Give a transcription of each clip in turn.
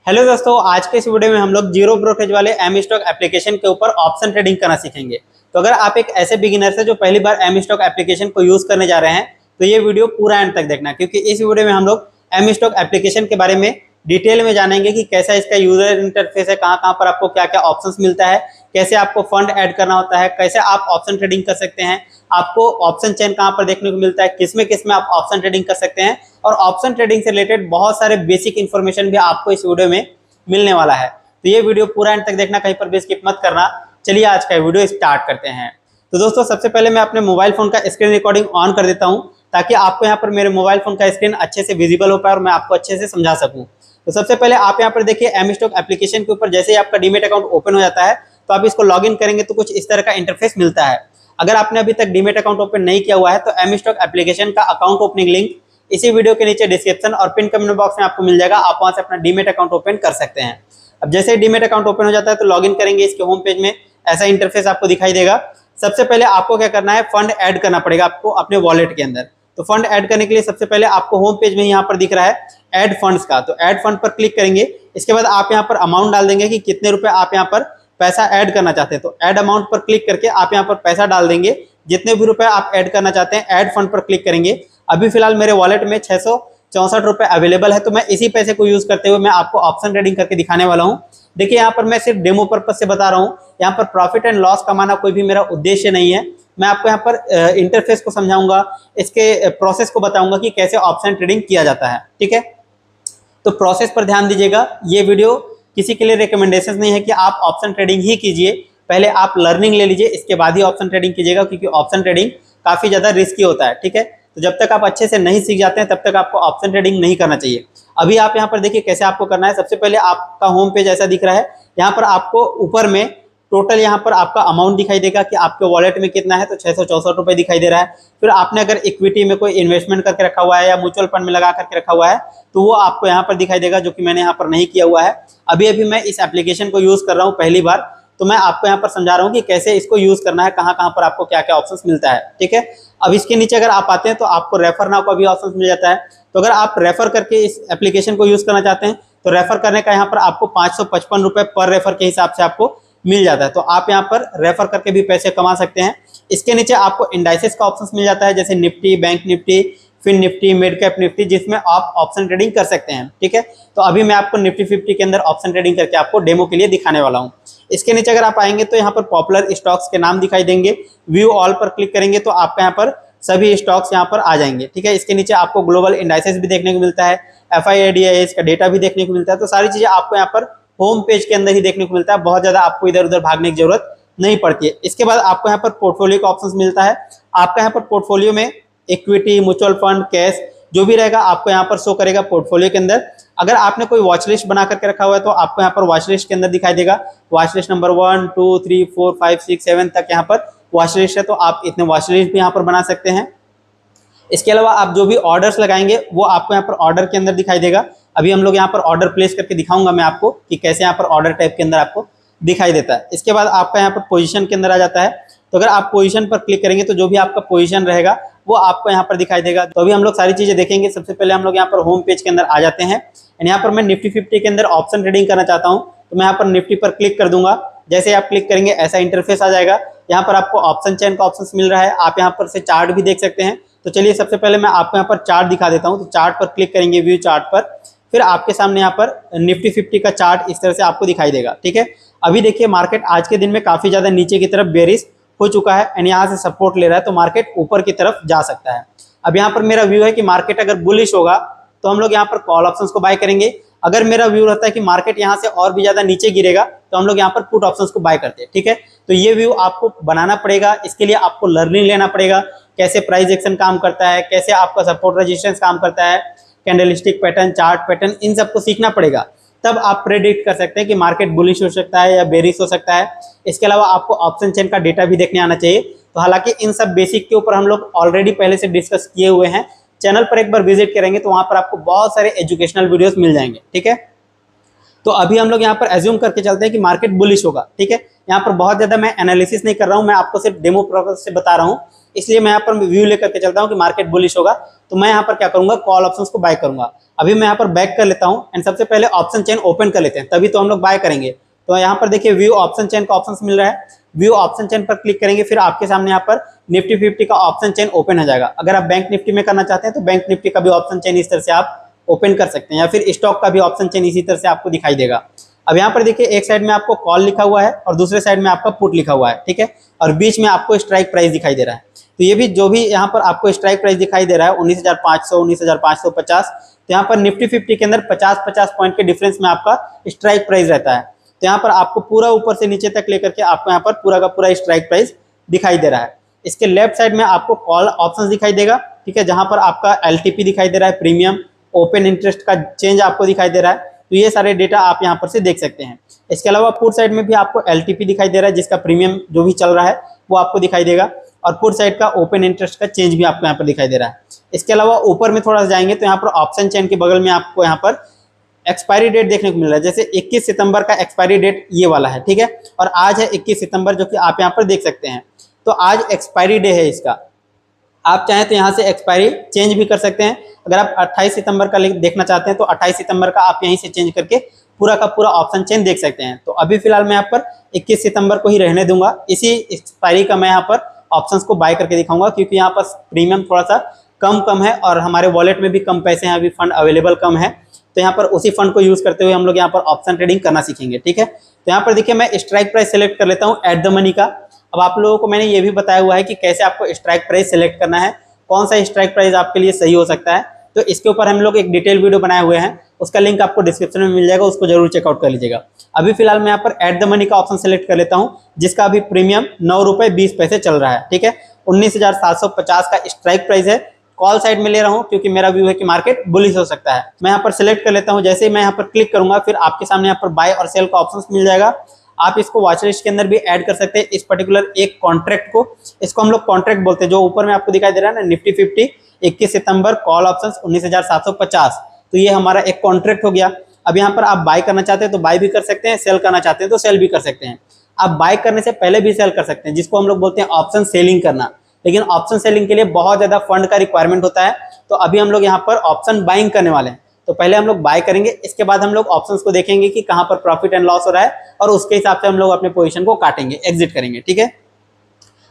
Hello दोस्तों, आज के इस वीडियो में हम लोग जीरो ब्रोकरेज वाले एम स्टॉक एप्लीकेशन के ऊपर ऑप्शन ट्रेडिंग करना सीखेंगे। तो अगर आप एक ऐसे बिगिनर है जो पहली बार एम स्टॉक एप्लीकेशन को यूज करने जा रहे हैं तो ये वीडियो पूरा एंड तक देखना, क्योंकि इस वीडियो में हम लोग एम स्टॉक एप्लीकेशन के बारे में डिटेल में जानेंगे कि कैसा इसका यूजर इंटरफेस है, कहाँ कहाँ पर आपको क्या क्या ऑप्शंस मिलता है, कैसे आपको फंड ऐड करना होता है, कैसे आप ऑप्शन ट्रेडिंग कर सकते हैं, आपको ऑप्शन चेन कहाँ पर देखने को मिलता है, किसमें आप ऑप्शन ट्रेडिंग कर सकते हैं, और ऑप्शन ट्रेडिंग से रिलेटेड बहुत सारे बेसिक इन्फॉर्मेशन भी आपको इस वीडियो में मिलने वाला है। तो ये वीडियो पूरा एंड तक देखना, कहीं पर भी स्किप मत करना। चलिए आज का वीडियो स्टार्ट करते हैं। तो दोस्तों, सबसे पहले मैं अपने मोबाइल फोन का स्क्रीन रिकॉर्डिंग ऑन कर देता हूं ताकि आपको यहाँ पर मेरे मोबाइल फोन का स्क्रीन अच्छे से विजिबल हो पाए और मैं आपको अच्छे से समझा सकूं। तो सबसे पहले आप यहाँ पर देखिए, एम स्टॉक एप्लीकेशन के ऊपर जैसे ही आपका डीमेट अकाउंट ओपन हो जाता है तो आप इसको लॉग इन करेंगे तो कुछ इस तरह का इंटरफेस मिलता है। अगर आपने अभी तक डीमेट अकाउंट ओपन नहीं किया हुआ है तो एम स्टॉक एप्लीकेशन का अकाउंट ओपनिंग लिंक इसी वीडियो के नीचे डिस्क्रिप्शन और पिन कमेंट बॉक्स में आपको मिल जाएगा। आप वहां से अपना डीमेट अकाउंट ओपन कर सकते हैं। अब जैसे ही डीमेट अकाउंट ओपन हो जाता है तो लॉगिन करेंगे, इसके होम पेज में ऐसा इंटरफेस आपको दिखाई देगा। सबसे पहले आपको क्या करना है, फंड ऐड करना पड़ेगा आपको अपने वॉलेट के अंदर। तो फंड ऐड करने के लिए सबसे पहले आपको होम पेज में यहाँ पर दिख रहा है ऐड फंड्स का, तो ऐड फंड पर क्लिक करेंगे। इसके बाद आप यहाँ पर अमाउंट डाल देंगे कि कितने रुपए आप यहाँ पर पैसा ऐड करना चाहते हैं। तो ऐड अमाउंट पर क्लिक करके आप यहाँ पर पैसा डाल देंगे, जितने भी रुपए आप ऐड करना चाहते हैं। ऐड फंड पर क्लिक करेंगे। अभी फिलहाल मेरे वॉलेट में 664 रुपए अवेलेबल है, तो मैं इसी पैसे को यूज करते हुए मैं आपको ऑप्शन ट्रेडिंग करके दिखाने वाला हूँ। देखिए, यहाँ पर मैं सिर्फ डेमो पर्पज से बता रहा हूँ, यहाँ पर प्रॉफिट एंड लॉस कमाना कोई भी मेरा उद्देश्य नहीं है। मैं आपको यहाँ पर इंटरफेस को समझाऊंगा, इसके प्रोसेस को बताऊंगा कि कैसे ऑप्शन ट्रेडिंग किया जाता है। ठीक है, तो प्रोसेस पर ध्यान दीजिएगा। ये वीडियो किसी के लिए रिकमेंडेशन नहीं है कि आप ऑप्शन ट्रेडिंग ही कीजिए, पहले आप लर्निंग ले लीजिए, इसके बाद ही ऑप्शन ट्रेडिंग कीजिएगा, क्योंकि ऑप्शन ट्रेडिंग काफी ज्यादा रिस्की होता है। ठीक है, तो जब तक आप अच्छे से नहीं सीख जाते हैं तब तक आपको ऑप्शन ट्रेडिंग नहीं करना चाहिए। अभी आप यहाँ पर देखिए कैसे आपको करना है। सबसे पहले आपका होम पेज ऐसा दिख रहा है, यहाँ पर आपको ऊपर में टोटल यहाँ पर आपका अमाउंट दिखाई देगा कि आपके वॉलेट में कितना है, तो 664 रुपए दिखाई दे रहा है। फिर आपने अगर इक्विटी में कोई इन्वेस्टमेंट करके रखा हुआ है या म्यूचुअल फंड में लगा करके रखा हुआ है तो वो आपको यहाँ पर दिखाई देगा, जो कि मैंने यहाँ पर नहीं किया हुआ है। अभी अभी मैं इस एप्लीकेशन को यूज कर रहा हूँ पहली बार, तो मैं आपको यहाँ पर समझा रहा हूँ कि कैसे इसको यूज करना है, कहाँ कहाँ पर आपको क्या क्या ऑप्शंस मिलता है। ठीक है, अब इसके नीचे अगर आप आते हैं तो आपको रेफर नाउ का भी ऑप्शन मिल जाता है। तो अगर आप रेफर करके इस एप्लीकेशन को यूज करना चाहते हैं तो रेफर करने का यहाँ पर आपको 555 रुपए पर रेफर के हिसाब से आपको मिल जाता है। तो आप यहाँ पर रेफर करके भी पैसे कमा सकते हैं। इसके नीचे आपको इंडाइसेस का ऑप्शन मिल जाता है, जैसे Nifty, bank Nifty, fin Nifty, mid cap Nifty, जिसमें आप ऑप्शन ट्रेडिंग कर सकते हैं। ठीक है, तो अभी मैं आपको निफ्टी 50 के अंदर ऑप्शन ट्रेडिंग करके आपको डेमो के लिए दिखाने वाला हूँ। इसके नीचे अगर आप आएंगे तो यहाँ पर पॉपुलर स्टॉक्स के नाम दिखाई देंगे। व्यू ऑल पर क्लिक करेंगे तो आपका यहाँ पर सभी स्टॉक्स यहाँ पर आ जाएंगे। ठीक है, इसके नीचे आपको ग्लोबल इंडाइसेस भी देखने को मिलता है, FIDIS का डेटा भी देखने को मिलता है। तो सारी चीजें आपको यहाँ पर होम पेज के अंदर ही देखने को मिलता है, बहुत ज्यादा आपको इधर उधर भागने की जरूरत नहीं पड़ती है। इसके बाद आपको यहाँ पर पोर्टफोलियो का ऑप्शन मिलता है। आपका यहाँ पर पोर्टफोलियो में इक्विटी, म्यूचुअल फंड, कैश जो भी रहेगा आपको यहाँ पर शो करेगा पोर्टफोलियो के अंदर। अगर आपने कोई वॉच लिस्ट बना करके रखा हुआ है तो आपको यहाँ पर वॉच लिस्ट के अंदर दिखाई देगा, वॉच लिस्ट नंबर 1, 2, 3, 4, 5, 6, 7 तक यहाँ पर वॉच लिस्ट है, तो आप इतने वॉच लिस्ट भी यहाँ पर बना सकते हैं। इसके अलावा आप जो भी ऑर्डर्स लगाएंगे वो आपको यहाँ पर ऑर्डर के अंदर दिखाई देगा। अभी हम लोग यहाँ पर ऑर्डर प्लेस करके दिखाऊंगा मैं आपको कि कैसे यहाँ पर ऑर्डर टाइप के अंदर आपको दिखाई देता है। इसके बाद आपका यहाँ पर पोजीशन के अंदर आ जाता है। तो अगर आप पोजीशन पर क्लिक करेंगे तो जो भी आपका पोजीशन रहेगा वो आपको यहाँ पर दिखाई देगा। तो अभी हम लोग सारी चीजें देखेंगे। सबसे पहले हम लोग यहाँ पर होम पेज के अंदर आ जाते हैं। यहाँ पर मैं निफ्टी 50 के अंदर ऑप्शन ट्रेडिंग करना चाहता हूँ, तो मैं यहाँ पर निफ्टी पर क्लिक कर दूंगा। जैसे आप क्लिक करेंगे ऐसा इंटरफेस आ जाएगा। यहाँ पर आपको ऑप्शन चेन का ऑप्शन मिल रहा है, आप यहाँ पर से चार्ट भी देख सकते हैं। तो चलिए सबसे पहले मैं आपको यहाँ पर चार्ट दिखा देता हूँ। तो चार्ट पर क्लिक करेंगे, व्यू चार्ट पर, फिर आपके सामने यहाँ पर निफ्टी 50 का चार्ट इस तरह से आपको दिखाई देगा। ठीक है, अभी देखिए मार्केट आज के दिन में काफी ज्यादा नीचे की तरफ बेरिश हो चुका है एंड यहाँ से सपोर्ट ले रहा है, तो मार्केट ऊपर की तरफ जा सकता है। अब यहाँ पर मेरा व्यू है कि मार्केट अगर बुलिश होगा तो हम लोग यहाँ पर कॉल ऑप्शंस को बाय करेंगे। अगर मेरा व्यू रहता है कि मार्केट यहाँ से और भी ज्यादा नीचे गिरेगा तो हम लोग यहाँ पर पुट ऑप्शंस को बाय करते हैं। ठीक है, तो ये व्यू आपको बनाना पड़ेगा, इसके लिए आपको लर्निंग लेना पड़ेगा, कैसे प्राइस एक्शन काम करता है, कैसे आपका सपोर्ट रेजिस्टेंस काम करता है, कैंडलस्टिक पैटर्न, चार्ट पैटर्न, इन सबको सीखना पड़ेगा। तब आप प्रेडिक्ट कर सकते हैं कि मार्केट बुलिश हो सकता है या बेरिश हो सकता है। इसके अलावा आपको ऑप्शन चेन का डेटा भी देखने आना चाहिए। तो हालांकि इन सब बेसिक के ऊपर हम लोग ऑलरेडी पहले से डिस्कस किए हुए हैं। चैनल पर एक बार विजिट करेंगे तो वहां पर आपको बहुत सारे एजुकेशनल वीडियोस मिल जाएंगे। ठीक है, तो अभी हम लोग यहाँ पर एज्यूम करके चलते हैं कि मार्केट बुलिश होगा। ठीक है, यहाँ पर बहुत ज्यादा मैं एनालिसिस नहीं कर रहा हूँ, मैं आपको सिर्फ डेमो प्रोसेस से बता रहा हूँ इसलिए मैं यहाँ पर व्यू लेकर के चलता हूँ कि मार्केट बुलिश होगा, तो मैं यहाँ पर क्या करूंगा, कॉल ऑप्शंस को बाय करूंगा। अभी मैं यहाँ पर बैक कर लेता हूँ एंड सबसे पहले ऑप्शन चेन ओपन कर लेते हैं, तभी तो हम लोग बाय करेंगे। तो यहाँ पर देखिए व्यू ऑप्शन चेन का ऑप्शन मिल रहा है, व्यू ऑप्शन चेन पर क्लिक करेंगे, फिर आपके सामने यहाँ पर निफ्टी 50 का ऑप्शन चेन ओपन हो जाएगा। अगर आप बैंक निफ्टी में करना चाहते हैं तो बैंक निफ्टी का भी ऑप्शन चेन इस तरह से आप ओपन कर सकते हैं, या फिर स्टॉक का भी ऑप्शन चेन इसी तरह से आपको दिखाई देगा। अब यहाँ पर देखिए एक साइड में आपको कॉल लिखा हुआ है और दूसरे साइड में आपका पुट लिखा हुआ है, ठीक है, और बीच में आपको स्ट्राइक प्राइस दिखाई दे रहा है। तो ये भी जो भी यहाँ पर आपको स्ट्राइक प्राइस दिखाई दे रहा है 19,500, 19,550, तो यहाँ पर निफ्टी 50 के अंदर 50-50 पॉइंट के डिफरेंस में आपका स्ट्राइक प्राइस रहता है। तो यहाँ पर आपको पूरा ऊपर से नीचे तक लेकर के आपको यहाँ पर पूरा का पूरा स्ट्राइक प्राइस दिखाई दे रहा है। इसके लेफ्ट साइड में आपको कॉल ऑप्शन दिखाई देगा, ठीक है, जहां पर आपका LTP दिखाई दे रहा है, प्रीमियम ओपन इंटरेस्ट का चेंज आपको दिखाई दे रहा है। तो ये सारे डेटा आप यहाँ पर से देख सकते हैं। इसके अलावा पुट साइड में भी आपको LTP दिखाई दे रहा है, जिसका प्रीमियम जो भी चल रहा है वो आपको दिखाई देगा, और पुट साइड का ओपन इंटरेस्ट का चेंज भी आपको यहाँ पर दिखाई दे रहा है। इसके अलावा ऊपर में थोड़ा सा जाएंगे तो यहाँ पर ऑप्शन चेन के बगल में आपको यहाँ पर एक्सपायरी डेट देखने को मिल रहा है। जैसे 21 सितंबर का एक्सपायरी डेट ये वाला है, ठीक है, और आज है 21 सितंबर, जो कि आप यहाँ पर देख सकते हैं। तो आज एक्सपायरी डे है इसका, आप चाहें तो यहाँ से एक्सपायरी चेंज भी कर सकते हैं। अगर आप 28 सितंबर का देखना चाहते हैं तो 28 सितंबर का आप यहीं से चेंज करके पूरा का पूरा ऑप्शन चेन देख सकते हैं। तो अभी फिलहाल मैं यहाँ पर 21 सितंबर को ही रहने दूंगा, इसी एक्सपायरी का मैं यहाँ पर ऑप्शंस को बाय करके दिखाऊंगा, क्योंकि यहाँ पर प्रीमियम थोड़ा सा कम है और हमारे वॉलेट में भी कम पैसे हैं, अभी फंड अवेलेबल कम है। तो यहाँ पर उसी फंड को यूज करते हुए हम लोग यहाँ पर ऑप्शन ट्रेडिंग करना सीखेंगे, ठीक है। तो यहाँ पर देखिए मैं स्ट्राइक प्राइस सेलेक्ट कर लेता हूँ एट द मनी का। अब आप लोगों को मैंने ये भी बताया हुआ है कि कैसे आपको स्ट्राइक प्राइस सेलेक्ट करना है, कौन सा स्ट्राइक प्राइस आपके लिए सही हो सकता है। तो इसके ऊपर हम लोग एक डिटेल वीडियो बनाए हुए हैं, उसका लिंक आपको डिस्क्रिप्शन में मिल जाएगा, उसको जरूर चेकआउट कर लीजिएगा। अभी फिलहाल मैं यहाँ पर एट द मनी का ऑप्शन सेलेक्ट कर लेता हूँ, जिसका अभी प्रीमियम 9 रुपये 20 पैसे चल रहा है, ठीक है। 19,750 का स्ट्राइक प्राइस है। कॉल साइड में ले रहा हूँ क्योंकि मेरा व्यू है कि मार्केट बुलिश हो सकता है। मैं यहाँ पर सिलेक्ट कर लेता हूँ, जैसे ही मैं यहाँ पर क्लिक करूंगा फिर आपके सामने यहाँ पर बाय और सेल का ऑप्शन मिल जाएगा। आप इसको वॉच लिस्ट के अंदर भी ऐड कर सकते हैं, इस पर्टिकुलर एक कॉन्ट्रैक्ट को, इसको हम लोग कॉन्ट्रैक्ट बोलते हैं। जो ऊपर में आपको दिखाई दे रहा है ना, निफ्टी 50 21 सितंबर कॉल ऑप्शन 19,750, तो ये हमारा एक कॉन्ट्रैक्ट हो गया। अब यहाँ पर आप बाय करना चाहते हैं तो बाय भी कर सकते हैं, सेल करना चाहते हैं तो सेल भी कर सकते हैं। आप बाय करने से पहले भी सेल कर सकते हैं, जिसको हम लोग बोलते हैं ऑप्शन सेलिंग करना। लेकिन ऑप्शन सेलिंग के लिए बहुत ज्यादा फंड का रिक्वायरमेंट होता है, तो अभी हम लोग यहाँ पर ऑप्शन बाइंग करने वाले हैं। तो पहले हम लोग बाय करेंगे, इसके बाद हम लोग ऑप्शंस को देखेंगे कि कहाँ पर प्रॉफिट एंड लॉस हो रहा है, और उसके हिसाब से हम लोग अपने पोजीशन को काटेंगे, एग्जिट करेंगे, ठीक है।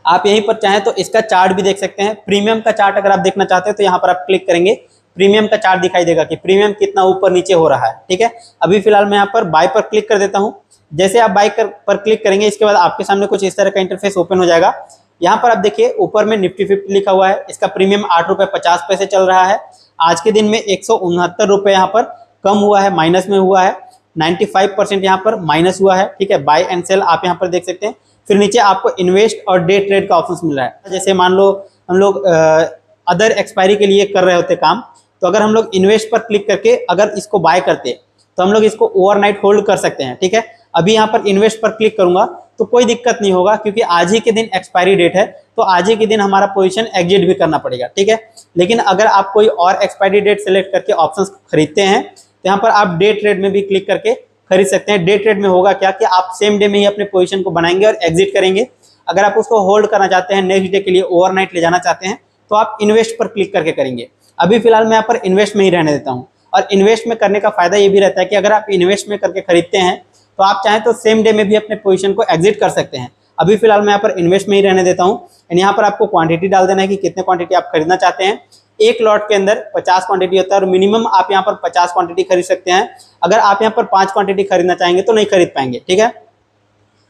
आप यहीं पर चाहें तो इसका चार्ट भी देख सकते हैं। प्रीमियम का चार्ट अगर आप देखना चाहते हैं तो यहाँ पर आप क्लिक करेंगे, प्रीमियम का चार्ट दिखाई देगा कि प्रीमियम कितना ऊपर नीचे हो रहा है, ठीक है। अभी फिलहाल मैं यहाँ पर बाय पर क्लिक कर देता हूँ। जैसे आप बाय पर क्लिक करेंगे, इसके बाद आपके सामने कुछ इस तरह का इंटरफेस ओपन हो जाएगा। यहाँ पर आप देखिए ऊपर में निफ्टी 50 लिखा हुआ है, इसका प्रीमियम 8 रुपये 50 पैसे चल रहा है। आज के दिन में 169 रुपये यहाँ पर कम हुआ है, माइनस में हुआ है। 95% यहाँ पर माइनस हुआ है, ठीक है। बाय एंड सेल आप यहाँ पर देख सकते हैं। फिर नीचे आपको इन्वेस्ट और डे ट्रेड का ऑप्शन मिल रहा है। जैसे मान लो हम लोग अदर एक्सपायरी के लिए कर रहे होते काम, तो अगर हम लोग इन्वेस्ट पर क्लिक करके अगर इसको बाय करते तो हम लोग इसको ओवरनाइट होल्ड कर सकते हैं, ठीक है। अभी यहाँ पर इन्वेस्ट पर क्लिक करूंगा तो कोई दिक्कत नहीं होगा, क्योंकि आज ही के दिन एक्सपायरी डेट है, तो आज ही के दिन हमारा पोजीशन एग्जिट भी करना पड़ेगा, ठीक है। लेकिन अगर आप कोई और एक्सपायरी डेट सेलेक्ट करके ऑप्शंस खरीदते हैं तो यहाँ पर आप डे ट्रेड में भी क्लिक करके खरीद सकते हैं। डे ट्रेड में होगा क्या कि आप सेम डे में ही अपने पोजीशन को बनाएंगे और एग्जिट करेंगे। अगर आप उसको होल्ड करना चाहते हैं, नेक्स्ट डे के लिए ओवरनाइट ले जाना चाहते हैं, तो आप इन्वेस्ट पर क्लिक करके करेंगे। अभी फिलहाल मैं यहाँ पर इन्वेस्ट में ही रहने देता हूँ। और इन्वेस्ट में करने का फायदा ये भी रहता है कि अगर आप इन्वेस्ट में करके खरीदते हैं तो आप चाहें तो सेम डे में भी अपने पोजीशन को एग्जिट कर सकते हैं। अभी फिलहाल मैं यहाँ पर इन्वेस्ट में ही रहने देता हूँ। एंड यहाँ पर आपको क्वांटिटी डाल देना है कि कितने क्वांटिटी आप खरीदना चाहते हैं। एक लॉट के अंदर 50 क्वांटिटी होता है और मिनिमम आप यहाँ पर 50 क्वांटिटी खरीद सकते हैं। अगर आप यहाँ पर 5 क्वांटिटी खरीदना चाहेंगे तो नहीं खरीद पाएंगे, ठीक है।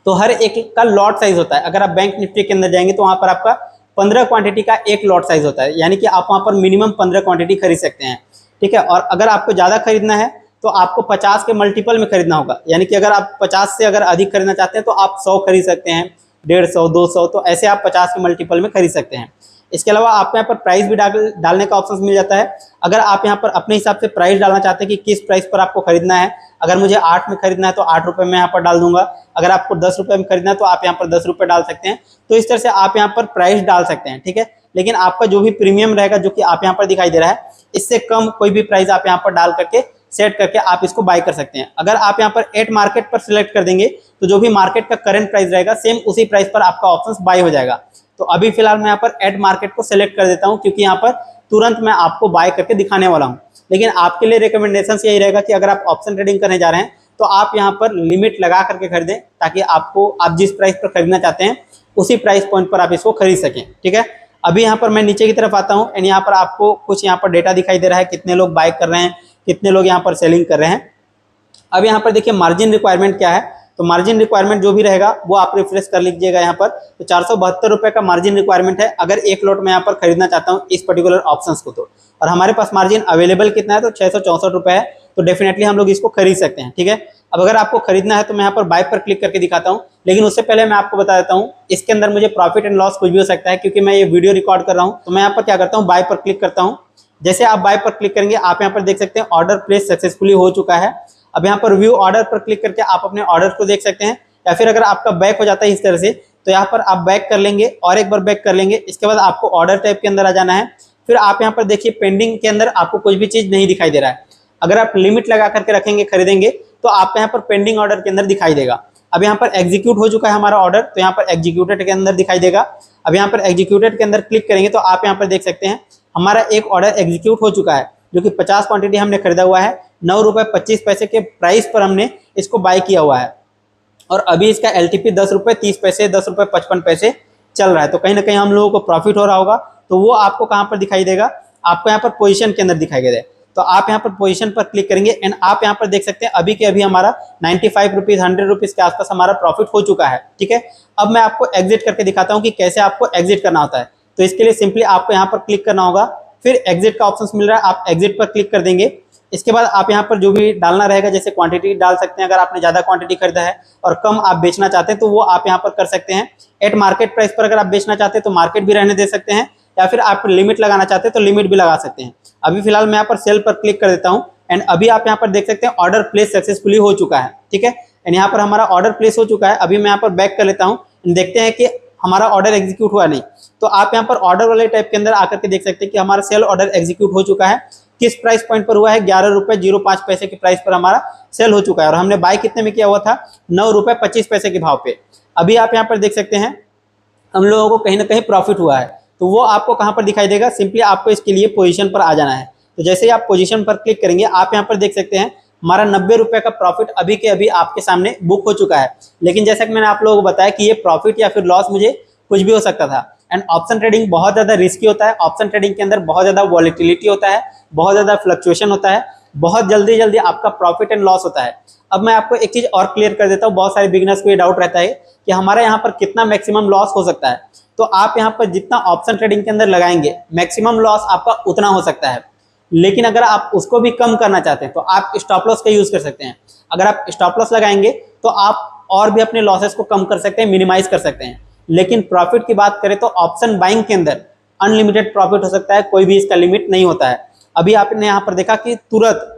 तो हर एक का लॉट साइज होता है। अगर आप बैंक निफ्टी के अंदर जाएंगे तो वहाँ पर आपका 15 क्वांटिटी का एक लॉट साइज होता है, यानी कि आप वहाँ पर मिनिमम 15 क्वांटिटी खरीद सकते हैं, ठीक है। और अगर आपको ज़्यादा खरीदना है तो आपको 50 के मल्टीपल में खरीदना होगा, यानी कि अगर आप 50 से अगर अधिक खरीदना चाहते हैं तो आप 100 खरीद सकते हैं, 150, 200, तो ऐसे आप 50 के मल्टीपल में खरीद सकते हैं। इसके अलावा आपको यहाँ पर प्राइस भी डालने का ऑप्शन मिल जाता है। अगर आप यहाँ पर अपने हिसाब से प्राइस डालना चाहते हैं कि किस प्राइस पर आपको खरीदना है, अगर मुझे 8 में खरीदना है तो 8 रुपये में यहाँ पर डाल दूंगा। अगर आपको 10 रुपये में खरीदना है तो आप यहाँ पर 10 रुपये डाल सकते हैं। तो इस तरह से आप यहाँ पर प्राइस डाल सकते हैं, ठीक है। लेकिन आपका जो भी प्रीमियम रहेगा, जो कि आप यहाँ पर दिखाई दे रहा है, इससे कम कोई भी प्राइस आप यहाँ पर डाल करके सेट करके आप इसको बाय कर सकते हैं। अगर आप यहाँ पर एट मार्केट पर सिलेक्ट कर देंगे तो जो भी मार्केट का करंट प्राइस रहेगा सेम उसी प्राइस पर आपका ऑप्शन बाय हो जाएगा। तो अभी फिलहाल मैं यहाँ पर एट मार्केट को सिलेक्ट कर देता हूँ, क्योंकि यहाँ पर तुरंत मैं आपको बाय करके दिखाने वाला हूँ। लेकिन आपके लिए रिकमेंडेशन यही रहेगा कि अगर आप ऑप्शन ट्रेडिंग करने जा रहे हैं तो आप यहाँ पर लिमिट लगा करके खरीदें, ताकि आप जिस प्राइस पर खरीदना चाहते हैं उसी प्राइस पॉइंट पर आप इसको खरीद सकें। ठीक है, अभी यहाँ पर मैं नीचे की तरफ आता हूँ एंड यहाँ पर आपको कुछ यहाँ पर डेटा दिखाई दे रहा है, कितने लोग बाय कर रहे हैं, कितने लोग यहाँ पर सेलिंग कर रहे हैं। अब यहाँ पर देखिए मार्जिन रिक्वायरमेंट क्या है, तो मार्जिन रिक्वायरमेंट जो भी रहेगा वो आप रिफ्रेश कर लीजिएगा। यहाँ पर तो 472 रुपये का मार्जिन रिक्वायरमेंट है अगर एक लॉट में यहाँ पर खरीदना चाहता हूँ इस पर्टिकुलर ऑप्शंस को। तो और हमारे पास मार्जिन अवेलेबल कितना है, तो 664 रुपये है, तो डेफिनेटली हम लोग इसको खरीद सकते हैं। ठीक है, अब अगर आपको खरीदना है तो मैं यहाँ पर बाय पर क्लिक करके दिखाता हूँ, लेकिन उससे पहले मैं आपको बता देता हूँ इसके अंदर मुझे प्रॉफिट एंड लॉस कुछ भी हो सकता है, क्योंकि मैं ये वीडियो रिकॉर्ड कर रहा हूँ। तो मैं यहाँ पर क्या करता हूँ, बाय पर क्लिक करता हूँ। जैसे आप बाय पर क्लिक करेंगे आप यहाँ पर देख सकते हैं ऑर्डर प्लेस सक्सेसफुली हो चुका है। अब यहाँ पर व्यू ऑर्डर पर क्लिक करके आप अपने ऑर्डर को देख सकते हैं, या फिर अगर आपका बैक हो जाता है इस तरह से तो यहाँ पर आप बैक कर लेंगे और एक बार बैक कर लेंगे। इसके बाद आपको ऑर्डर टाइप के अंदर आ जाना है। फिर आप यहाँ पर देखिए पेंडिंग के अंदर आपको कुछ भी चीज नहीं दिखाई दे रहा है। अगर आप लिमिट लगा करके रखेंगे खरीदेंगे तो आपको यहाँ पर पेंडिंग ऑर्डर के अंदर दिखाई देगा। अब यहाँ पर एग्जीक्यूट हो चुका है हमारा ऑर्डर, तो यहाँ पर एग्जीक्यूटेड के अंदर दिखाई देगा। अब यहाँ पर एग्जीक्यूटेड के अंदर क्लिक करेंगे तो आप यहाँ पर देख सकते हैं हमारा एक ऑर्डर एग्जीक्यूट हो चुका है, जो कि 50 क्वांटिटी हमने खरीदा हुआ है। 9 रुपये 25 पैसे के प्राइस पर हमने इसको बाय किया हुआ है, और अभी इसका LTP 10 रुपये 30 पैसे 10 रुपये 55 पैसे चल रहा है। तो कहीं ना कहीं हम लोगों को प्रॉफिट हो रहा होगा। तो वो आपको कहाँ पर दिखाई देगा, आपको यहाँ पर पोजीशन के अंदर दिखाई देगा। तो आप यहाँ पर पोजीशन पर क्लिक करेंगे एंड आप यहाँ पर देख सकते हैं अभी के अभी हमारा 95 रुपीज़ 100 रुपीज़ के आसपास हमारा प्रॉफिट हो चुका है। ठीक है, अब मैं आपको एग्जिट करके दिखाता हूँ कि कैसे आपको एग्जिट करना होता है। तो इसके लिए सिंपली आपको यहाँ पर क्लिक करना होगा, फिर एग्जिट का ऑप्शन मिल रहा है, आप एग्जिट पर क्लिक कर देंगे। इसके बाद आप यहाँ पर जो भी डालना रहेगा, जैसे क्वांटिटी डाल सकते हैं, अगर आपने ज़्यादा क्वांटिटी खरीदा है और कम आप बेचना चाहते हैं तो वो आप यहाँ पर कर सकते हैं। एट मार्केट प्राइस पर अगर आप बेचना चाहते हैं तो मार्केट भी रहने दे सकते हैं, या फिर आप लिमिट लगाना चाहते हैं तो लिमिट भी लगा सकते हैं। अभी फिलहाल मैं यहाँ पर सेल पर क्लिक कर देता हूँ एंड अभी आप यहाँ पर देख सकते हैं ऑर्डर प्लेस सक्सेसफुली हो चुका है। ठीक है, एंड यहाँ पर हमारा ऑर्डर प्लेस हो चुका है। अभी मैं यहाँ पर बैक कर लेता हूँ, देखते हैं कि हमारा ऑर्डर एग्जीक्यूट हुआ नहीं। तो आप यहाँ पर ऑर्डर वाले टाइप के अंदर आकर के देख सकते हैं कि हमारा सेल ऑर्डर एग्जीक्यूट हो चुका है। किस प्राइस पॉइंट पर हुआ है, 11 रुपये 05 पैसे के प्राइस पर हमारा सेल हो चुका है, और हमने बाय कितने में किया हुआ था, 9 रुपये 25 पैसे के भाव पे। अभी आप यहाँ पर देख सकते हैं हम लोगों को कहीं ना कहीं प्रॉफिट हुआ है। तो वो आपको कहाँ पर दिखाई देगा, सिंपली आपको इसके लिए पोजीशन पर आ जाना है। तो जैसे ही आप पोजीशन पर क्लिक करेंगे आप यहाँ पर देख सकते हैं हमारा 90 रुपये का प्रॉफिट अभी के अभी आपके सामने बुक हो चुका है। लेकिन जैसा कि मैंने आप लोगों को बताया कि ये प्रॉफिट या फिर लॉस मुझे कुछ भी हो सकता था। एंड ऑप्शन ट्रेडिंग बहुत ज़्यादा रिस्की होता है। ऑप्शन ट्रेडिंग के अंदर बहुत ज़्यादा वॉलेटिलिटी होता है, बहुत ज़्यादा फ्लक्चुएशन होता है, बहुत जल्दी जल्दी आपका प्रॉफिट एंड लॉस होता है। अब मैं आपको एक चीज़ और क्लियर कर देता हूँ, बहुत सारे बिगिनर्स को ये डाउट रहता है कि हमारा यहाँ पर कितना मैक्सिमम लॉस हो सकता है। तो आप यहाँ पर जितना ऑप्शन ट्रेडिंग के अंदर लगाएंगे मैक्सिमम लॉस आपका उतना हो सकता है। लेकिन अगर आप उसको भी कम करना चाहते हैं तो आप स्टॉप लॉस का यूज़ कर सकते हैं। अगर आप स्टॉप लॉस लगाएंगे तो आप और भी अपने लॉसेस को कम कर सकते हैं, मिनिमाइज कर सकते हैं। लेकिन प्रॉफिट की बात करें तो ऑप्शन बाइंग के अंदर अनलिमिटेड प्रॉफिट हो सकता है, कोई भी इसका लिमिट नहीं होता है। अभी आपने यहाँ पर देखा कि तुरंत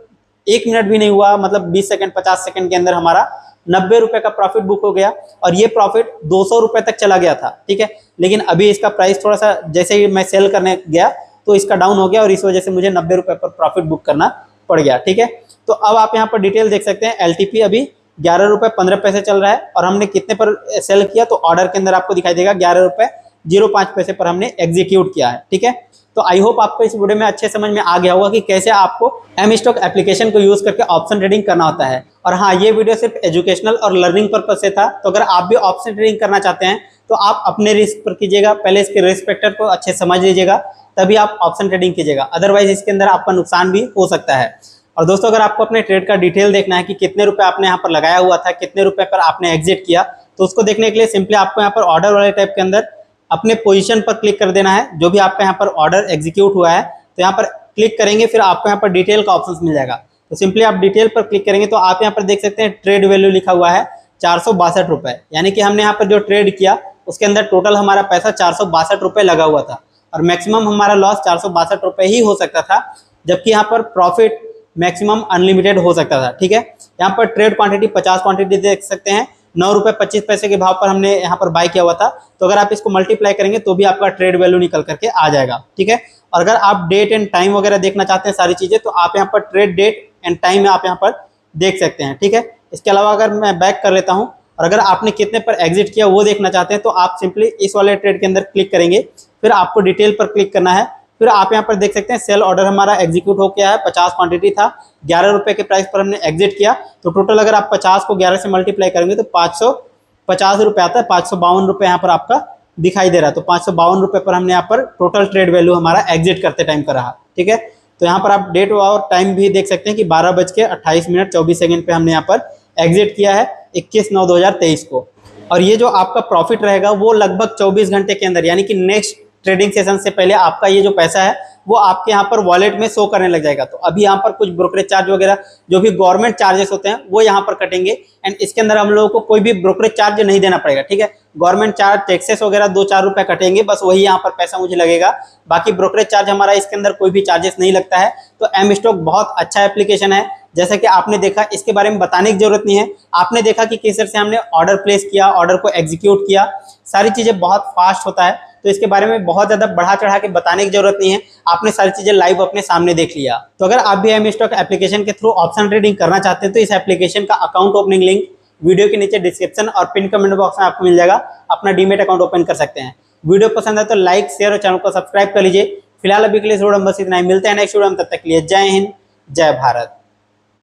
1 मिनट भी नहीं हुआ, मतलब 20 सेकंड 50 सेकंड के अंदर हमारा 90 रुपये का प्रॉफिट बुक हो गया, और ये प्रॉफिट 200 रुपये तक चला गया था। ठीक है, लेकिन अभी इसका प्राइस थोड़ा सा, जैसे ही मैं सेल करने गया तो इसका डाउन हो गया, और इस वजह से मुझे 90 रुपये पर प्रॉफिट बुक करना पड़ गया। ठीक है, तो अब आप यहाँ पर डिटेल देख सकते हैं। LTP अभी 11 रुपये 15 पैसे चल रहा है, और हमने कितने पर सेल किया तो ऑर्डर के अंदर आपको दिखाई देगा 11 रुपये 05 पैसे पर हमने एग्जीक्यूट किया है। ठीक है, तो आई होप आपको इस वीडियो में अच्छे समझ में आ गया होगा कि कैसे आपको एमस्टॉक एप्लीकेशन को यूज करके ऑप्शन ट्रेडिंग करना होता है। और हाँ, ये वीडियो सिर्फ एजुकेशनल और लर्निंग पर्पज से था। तो अगर आप भी ऑप्शन ट्रेडिंग करना चाहते हैं तो आप अपने रिस्क पर कीजिएगा, पहले इसके रिस्क फैक्टर को अच्छे समझ लीजिएगा, तभी आप ऑप्शन ट्रेडिंग कीजिएगा। अदरवाइज इसके अंदर आपका नुकसान भी हो सकता है। और दोस्तों, अगर आपको अपने ट्रेड का डिटेल देखना है कि कितने रुपए आपने यहाँ पर लगाया हुआ था, कितने रुपए पर आपने एग्जिट किया, तो उसको देखने के लिए सिंपली आपको यहाँ पर ऑर्डर वाले टाइप के अंदर अपने पोजीशन पर क्लिक कर देना है। जो भी आपका यहाँ पर ऑर्डर एग्जीक्यूट हुआ है तो यहाँ पर क्लिक करेंगे, फिर आपको यहाँ पर डिटेल का ऑप्शन मिल जाएगा। तो सिंपली आप डिटेल पर क्लिक करेंगे तो आप यहाँ पर देख सकते हैं ट्रेड वैल्यू लिखा हुआ है 462 रुपये, यानी कि हमने यहाँ पर जो ट्रेड किया उसके अंदर टोटल हमारा पैसा 462 रुपये लगा हुआ था, और मैक्सिमम हमारा लॉस 462 रुपये ही हो सकता था, जबकि यहाँ पर प्रॉफिट मैक्सिमम अनलिमिटेड हो सकता था। ठीक है, यहाँ पर ट्रेड क्वांटिटी 50 क्वांटिटी देख सकते हैं, 9 रुपये 25 पैसे के भाव पर हमने यहाँ पर बाय किया हुआ था। तो अगर आप इसको मल्टीप्लाई करेंगे तो भी आपका ट्रेड वैल्यू निकल करके आ जाएगा। ठीक है, और अगर आप डेट एंड टाइम वगैरह देखना चाहते हैं सारी चीज़ें, तो आप यहाँ पर ट्रेड डेट एंड टाइम में आप यहाँ पर देख सकते हैं। ठीक है, इसके अलावा अगर मैं बैक कर लेता हूँ और अगर आपने कितने पर एग्जिट किया वो देखना चाहते हैं तो आप सिंपली इस वाले ट्रेड के अंदर क्लिक करेंगे, फिर आपको डिटेल पर क्लिक करना है। फिर आप यहाँ पर देख सकते हैं सेल ऑर्डर हमारा एग्जीक्यूट हो गया है, 50 क्वांटिटी था, 11 रुपए के प्राइस पर हमने एग्जिट किया। तो टोटल अगर आप 50 को 11 से मल्टीप्लाई करेंगे तो 550 रुपये आता है, 552 रुपये यहाँ पर आपका दिखाई दे रहा है। तो 552 रुपये पर हमने यहाँ पर टोटल ट्रेड वैल्यू हमारा एग्जिट करते टाइम का रहा। ठीक है, तो यहाँ पर आप डेट और टाइम भी देख सकते हैं कि 12:28 पे हमने यहाँ पर एग्जिट किया है 21/9/2023 को। और ये जो आपका प्रॉफिट रहेगा वो लगभग 24 घंटे के अंदर, यानी कि नेक्स्ट ट्रेडिंग सेशन से पहले आपका ये जो पैसा है वो आपके यहाँ पर वॉलेट में शो करने लग जाएगा। तो अभी यहाँ पर कुछ ब्रोकरेज चार्ज वगैरह जो भी गवर्नमेंट चार्जेस होते हैं वो यहाँ पर कटेंगे, एंड इसके अंदर हम लोगों को कोई भी ब्रोकरेज चार्ज नहीं देना पड़ेगा। ठीक है, गवर्नमेंट चार्ज टैक्सेस वगैरह 2-4 रुपए कटेंगे, बस वही यहाँ पर पैसा मुझे लगेगा, बाकी ब्रोकरेज चार्ज हमारा इसके अंदर कोई भी चार्जेस नहीं लगता है। तो एम स्टॉक बहुत अच्छा एप्लीकेशन है, जैसा कि आपने देखा, इसके बारे में बताने की जरूरत नहीं है। आपने देखा कि किस तरह से हमने ऑर्डर प्लेस किया, ऑर्डर को एग्जीक्यूट किया, सारी चीजें बहुत फास्ट होता है। तो इसके बारे में बहुत ज्यादा बढ़ा चढ़ा के बताने की जरूरत नहीं है, आपने सारी चीजें लाइव अपने सामने देख लिया। तो अगर आप भी एम स्टॉक एप्लीकेशन के थ्रू ऑप्शन ट्रेडिंग करना चाहते हैं तो इस एप्लीकेशन का अकाउंट ओपनिंग लिंक वीडियो के नीचे डिस्क्रिप्शन और पिन कमेंट बॉक्स में आपको मिल जाएगा, अपना डीमेट अकाउंट ओपन कर सकते हैं। वीडियो पसंद है तो लाइक शेयर और चैनल को सब्सक्राइब कर लीजिए। फिलहाल अभी के लिए बस इतना ही, मिलते हैं नेक्स्ट वीडियो में, तब तक के लिए जय हिंद जय भारत।